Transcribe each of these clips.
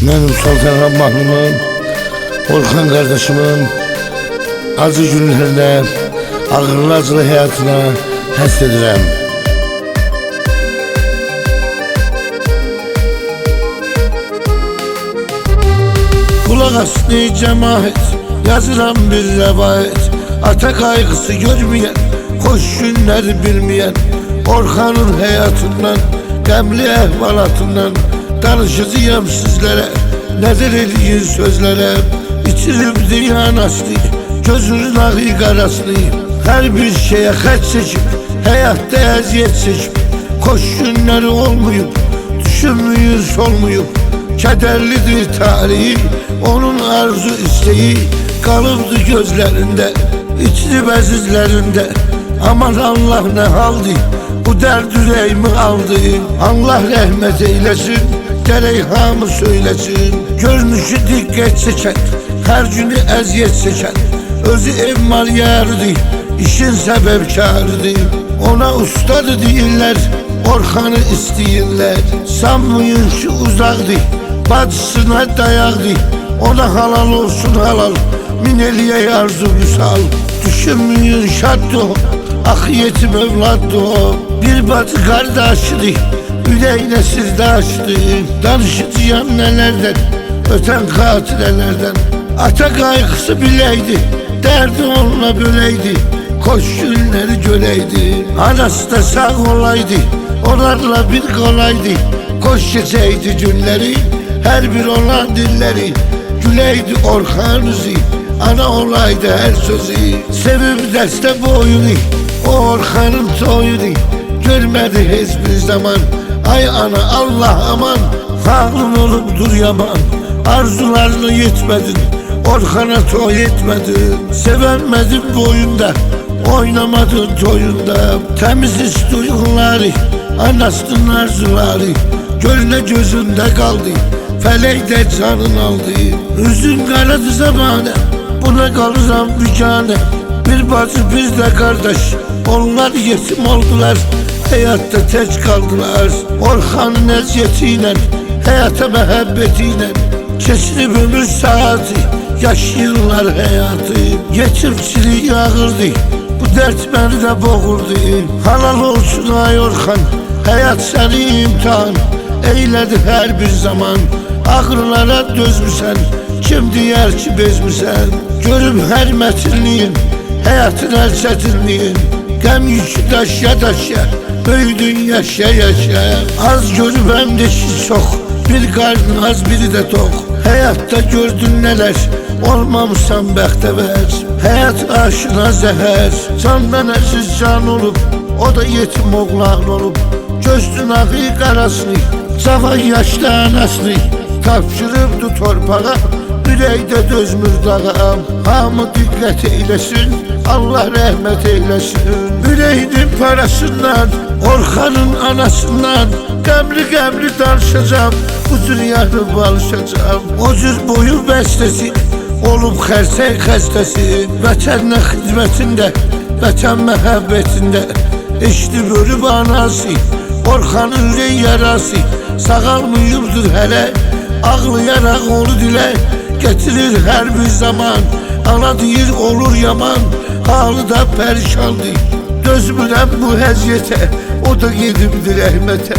Benim Sultan Mahmud'um, Orhan kardeşimin acı günlerine, ağırlı acılı hayatına həsr edirəm. Kulaq aslı cemaat, yazıram bir rəvayət. Ata kaygısı görmeyen, hoş günler bilmeyen Orhan'ın hayatından, qəmli əhvalatından danışacağım sizlere. Nəzər eləyin sözlərə, İçirib ziyan aslı, gözünün ağı qaraslı. Her bir şeye xət çekip, həyatda əziyyət çekip Xoş günləri olmayıb, düşünmüyün solmayıb Kədərlidir tarihi, onun arzu isteği Qalıbdı gözlərində, İçilib əzizlərində. Aman Allah ne haldı, bu dərd ürəyimi aldı. Allah rəhmət eyləsin, gərək hamı söyləsin. Görünüşü diqqət çəkən, hər günü əziyyət çəkən Özü ev maliyarıdır, işin səbəbkarıdır. Ona ustadı deyirlər, Orhan'ı istəyirlər. Sanmayın ki uzaqdır, bacısına dayaqdır. Ona halal olsun halal, min eləyək arzu vüsal. Düşünməyin şaddı o, axı yetim evladdı o. Bir bacı qardaşıdır, ürəyinə sirdaşdır. Danışacağım nələrdən, ötən xatirələrdən. Ata qaygısı biləydi, dərdi onunla böləydi. Xoş günləri görəydi, anası da sağ olaydı. Onlarla bir qolaydı, xoş keçəydi günləri. Hər bir olan dilləri, güləydi Orhan üzü. Ana olaydı her sözü, sevib dəstə boyunu. O Orhan'ın toyunu görmədi heç bir zaman. Ay ana Allah aman, ağlın olubdur yaman. Arzularını yetmedin, Orhan'a toy etmedin. Sevenmedin boyunda, oynamadın toyunda. Temiz iç duyguları, anasının arzuları Gölüne gözünde kaldı, felekte canın aldı. Üzün karadı zamanı, buna kalıram vicane. Bir bacı biz de kardeş, onlar yetim oldular. Hayatta tek kaldılar. Orhan'ın eziyetiyle, hayata muhabbetiyle Keçirib ömür saati, yaşayırlar hayatı. Yetimçiliği ağırdı, bu dert beni de boğurdu. Halal olsun ay Orhan, hayat seni imtihan eyledi her bir zaman. Ağrılara dözmüsən, kim deyər ki bezmüsən. Görüb hər mətinliyin, hayatın hər çətinliyin. Qəm yükü daşya daşya, böyüdün yaşa yaşa. Az görüb həm də ki çox, bir qarnın az biri de tok. Hayatta gördün neler, olmamışsan bəxtəvər. Hayat aşına zəhər, candan əziz can olub, o da yetim oğlan olub. Gözlün ağı qarasını, cavan yaşlı anasını tapşırıbdı torpağa, ürəkdə dözmür dağam. Hamı diqqət eyləsin, Allah rəhmət eyləsin. Ürəyinin parasından, Orhan'ın anasından Qəmli danışacağım, bu dünyanı balışacağım. O cür boyu bəstəsi, olub xərsək xəstəsi. Vətənlə xidmətində, vətən məhəbbətində eşdi bölüb anası, Orhan'ın ürək yarası. Sağalmayıbdır hələ, ağlayaraq onu dilə getirir her bir zaman. Ana deyir olur yaman, halı da perişandır. Dözmürəm bu həziyyətə, o da gedibdi rəhmətə.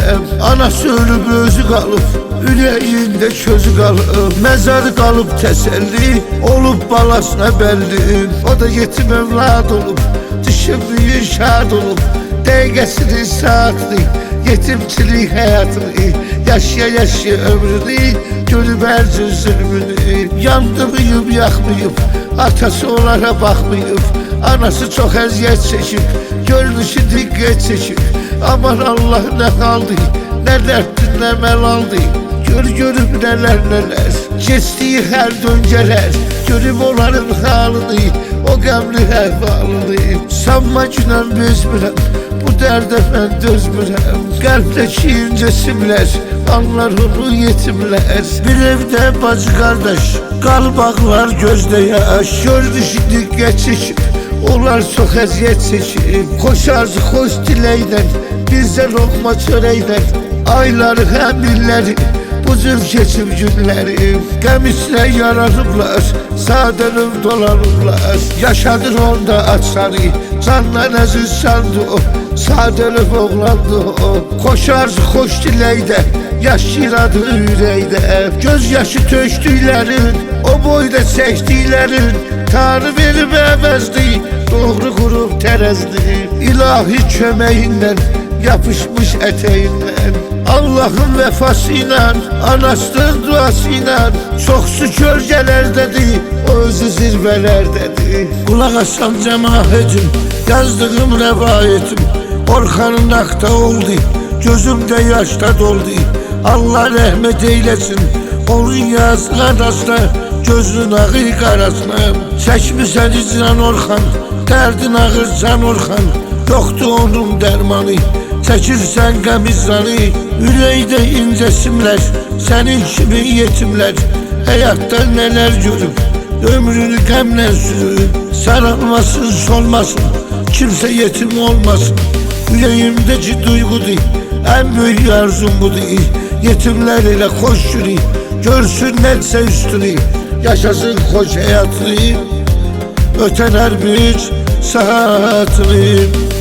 Anası ölüb özü qalıb, ürəyində közü qalıb. Məzarı qalıb təsəlli, olub balasına bəlli. O da yetim evlad olub, düşündüyü şad olub. Dəqiqəsini saatını, yetimçilik həyatını yaşaya yaşaya ömrünü, görüb hər cür zülmünü. Yandırmayıb, yaxmayıb, atası onlara baxmayıb. Anası çox əziyyət çəkib, görünüşü diqqət çəkib. Aman Allah nə qaldı, nə dərddir, nə məlaldı. Görüb nələr nələr, keçdiyi hər döngələr. Görüb onların halını, o qəmli əhvalını. Sanma günəm bezmirəm, bu dərdə mən dözmürəm. Qəlbdəki incə simlər, anlar onu yetimlər. Bir evdə bacı qardaş, qalb ağlar gözdə yaş. Görünüşü diqqət çəkib, onlar çox əziyyət çəkib. Xoş arzu, xoş diləklə, bizdə lokma çörəklə ayları həm illəri bu cür keçib günlərim. Qəm içlə yaralıblar, sadəlöv dolanıblar. Yaşadır onda açarı, candan əziz sandı o, sadəlöv oğlandı o. Koşar xoş diləkdə, yaşayır adı ürəkdə. Göz yaşı tökdüklərin, o boyda çəkdiklərin, Tanrı verib əvəzdi, doğru qurub tərəzdi. İlahi köməyindən, yapışmış ətəyindən, Allah'ın vəfasıyla, anasının duasıyla, çoxsu kölgələrdədir, o özü zirvələrdədir. Qulaq asan cəmaətim, yazdığım rəvayetim, Orxanın haqda oldu, gözümdə yaşda doldu. Allah rəhmət eyləsin, onun yazıq anasına, gözünün ağı qarasına. Çəkmisən icran Orxan, dərdin ağır can Orxan, yoxdur onun dərmanı. Çəkirsən qəmizranı, ürəkdə incə simlər, sənin kimi yetimlər həyatda nələr görüb, ömrünü qəmlə sürüb. Sarılmasın, solmasın, kimsə yetim olmasın. Ürəyimdəki duyğudur, ən böyük arzum budur. Yetimlər ilə xoş yürü, görsün nəsə üstünü, yaşasın xoş həyatını, ötən hər bir saatını.